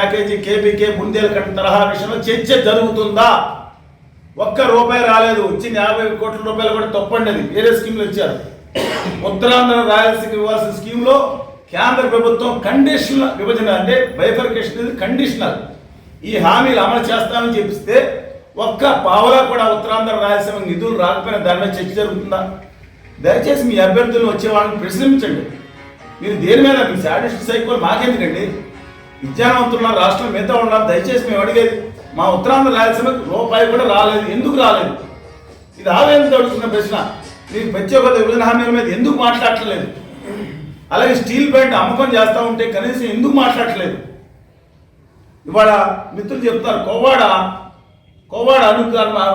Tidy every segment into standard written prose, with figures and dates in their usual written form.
Package KBK Bundelkhand తరహా విషయంలో చర్చ జరుగుతుందా? ఒక్క రూపాయి రాలేదు. వచ్చింది 50 కోట్ల రూపాయలు కూడా తప్పండి. వేరే స్కీమ్లు ఇచ్చారు. ఉత్తరాంధ్ర రాయలసీమ ఇవ్వాల్సిన స్కీమ్లో కేంద్ర ప్రభుత్వం కండిషనల్ విభజన అంటే బైఫర్కేషన్ అనేది కండిషనల్. ఈ హామీలు అమలు చేస్తామని చెప్పిస్తే ఒక్క పావలా కూడా ఉత్తరాంధ్ర రాయలసీమ నిధులు రాకపోయినా దాని మీద చర్చ జరుగుతుందా? దయచేసి మీ అభ్యర్థులను వచ్చే వాళ్ళని ప్రశ్నించండి. మీరు దేని మీద మీ శాడిస్ట్ సైకోలు మాకెందుకండి? విద్యావంతులున్న రాష్ట్రం మిగతా ఉన్నారు. దయచేసి మేము అడిగేది మా ఉత్తరాంధ్ర రాయలసీమకు రూపాయి కూడా రాలేదు. ఎందుకు రాలేదు? ఇది ఆవేదనతో అడుగుతున్న ప్రశ్న. మీరు ప్రత్యేక విభజన హామీల మీద ఎందుకు మాట్లాడట్లేదు? అలాగే స్టీల్ ప్లాంట్ అమ్మకం చేస్తూ ఉంటే కనీసం ఎందుకు మాట్లాడట్లేదు? ఇవాళ మిత్రులు చెప్తారు కోవాడ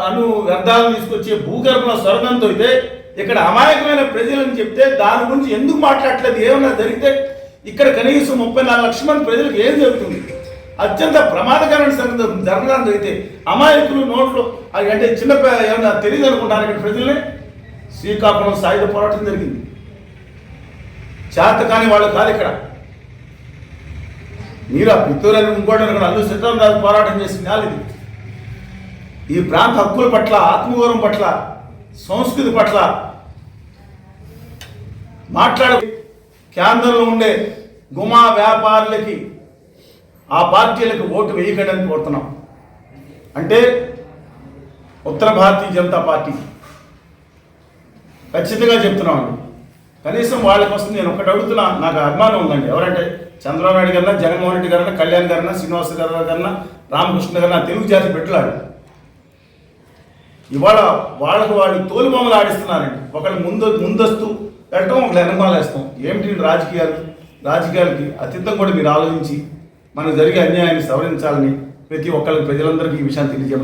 అణు వ్యర్థాలను తీసుకొచ్చే భూగర్భంలో స్వర్గంతో అయితే ఇక్కడ అమాయకమైన ప్రజలని చెప్తే దాని గురించి ఎందుకు మాట్లాడట్లేదు? ఏమన్నా జరిగితే ఇక్కడ కనీసం 34 లక్షల మంది ప్రజలకు ఏం జరుగుతుంది? అత్యంత ప్రమాదకరమైన సంగతి జరగడానికి అయితే అమాయకులు నోట్లు అంటే చిన్న ఏమన్నా తెలియదు అనుకుంటారు ఇక్కడ ప్రజల్ని. శ్రీకాకుళం సాయుధ పోరాటం జరిగింది. చేత కానీ వాళ్ళు కాదు ఇక్కడ. మీరు ఆ పిత్తూరని ఇంకోటి కూడా అల్లు సీతారామరాజు పోరాటం చేసిన ఇది. ఈ ప్రాంత హక్కుల పట్ల, ఆత్మగౌరవం పట్ల, సంస్కృతి పట్ల కేంద్రంలో ఉండే గుమా వ్యాపారులకి ఆ పార్టీలకు ఓటు వేయకడని కోరుతున్నాం. అంటే ఉత్తర భారతీయ జనతా పార్టీ ఖచ్చితంగా చెప్తున్నామండి. కనీసం వాళ్ళకి వస్తుంది. నేను ఒకటి అడుగుతున్నా, నాకు అభిమానం ఉందండి. ఎవరంటే చంద్రబాబు నాయుడు గారన్నా, జగన్మోహన్ రెడ్డి గారన్నా, కళ్యాణ్ గారన్నా, శ్రీనివాస గారు గారన్నా, రామకృష్ణ గారన్నా, తెలుగు జాతి బిడ్డలాడు. ఇవాళ వాళ్ళకు వాళ్ళు తోలుబొమ్మలు ఆడిస్తున్నారండి. ఒకళ్ళు ముందస్తు పెట్టడం, ఒకళ్ళు వెనకాలేస్తాం. ఏమిటి రాజకీయాలకి అతీతం కూడా మీరు ఆలోచించి మనకు జరిగే అన్యాయాన్ని సవరించాలని ప్రతి ఒక్కరికి ప్రజలందరికీ ఈ విషయాన్ని తెలియజేయాలి.